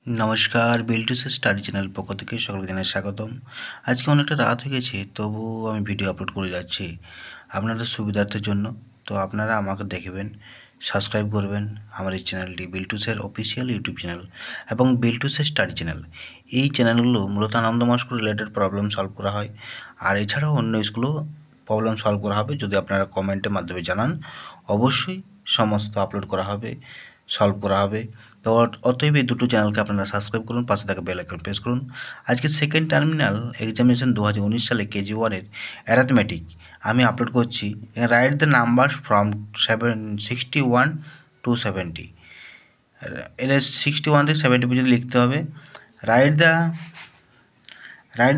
নমস্কার, বিল্টুস study channel পক্ষ থেকে সকলকে জানাই স্বাগতম। আজকে অনেকটা রাত হয়ে গেছে, তবু আমি ভিডিও আপলোড করে যাচ্ছি আপনাদের সুবিধার্থের জন্য। তো আপনারা আমাকে দেখবেন, সাবস্ক্রাইব করবেন আমার এই চ্যানেলটি বিল্টুসের অফিসিয়াল ইউটিউব চ্যানেল এবং বিল্টুসের স্টাডি চ্যানেল। এই চ্যানেলগুলো মূলত আনন্দমস্ক রিলেটেড প্রবলেম সলভ করা হয়, আর এছাড়াও অন্য স্কুলও প্রবলেম সলভ করা হবে। যদি আপনারা কমেন্টের মাধ্যমে জানান, অবশ্যই সমস্ত আপলোড করা হবে, সলভ করা হবে। তো অতএব এই দুটো চ্যানেলকে আপনারা সাবস্ক্রাইব করুন, পাশে থাকা বেল আইকন প্রেস করুন। আজকে সেকেন্ড টার্মিনাল এক্সামিনেশন 2019 সালে কেজি ওয়ানের অ্যারিথমেটিক আমি আপলোড করছি। Write the numbers from 61 to 70। এটা 61 থেকে 70 পর্যন্ত লিখতে হবে। Write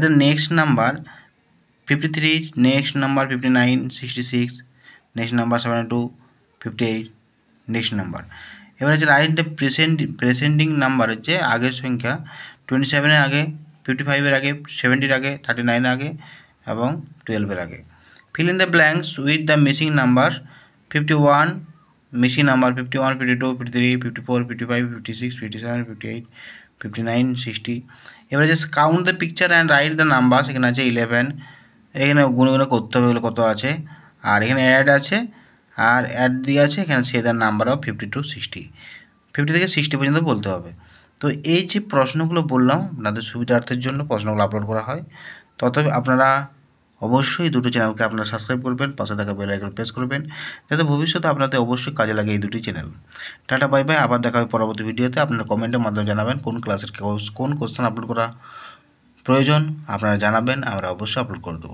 the next number 53, next number 59, 66, next number 72, 58, next number. এবার হচ্ছে রাইট দ্য প্রেসেন্ডিং নাম্বার হচ্ছে আগের সংখ্যা 27-এর আগে, 55-এর আগে, 70-এর আগে, 39-এর আগে এবং 12-এর আগে। Fill in the blanks with the missing number. 51 missing number, 51, 52, 53, 54, 55, 56, 57, 58, 59, 60। এবারে just count the picture and write the numbers. এখানে আছে 11, এখানে গুনে গুনে করতে হবে এগুলো কত আছে, আর এখানে অ্যাড আছে, আর অ্যাড দিয়ে আছে এখানে সে দ্য নাম্বার অফ 50 to 60, 50 থেকে 60 পর্যন্ত বলতে হবে। তো এই যে প্রশ্নগুলো বললাম আপনাদের সুবিধার্থের জন্য প্রশ্নগুলো আপলোড করা হয়। তবে আপনারা অবশ্যই দুটো চ্যানেলকে আপনারা সাবস্ক্রাইব করবেন, পাশে থাকা বেল আইকন প্রেস করবেন, যাতে ভবিষ্যতে আপনাদের অবশ্যই কাজে লাগে এই দুটি চ্যানেল। টাটা, বাই বাই, আবার দেখা হবে পরবর্তী ভিডিওতে। আপনারা কমেন্টের মাধ্যমে জানাবেন কোন ক্লাসের কোন কোশ্চেন আপলোড করা প্রয়োজন, আপনারা জানাবেন, আমরা অবশ্যই আপলোড করে দেবো।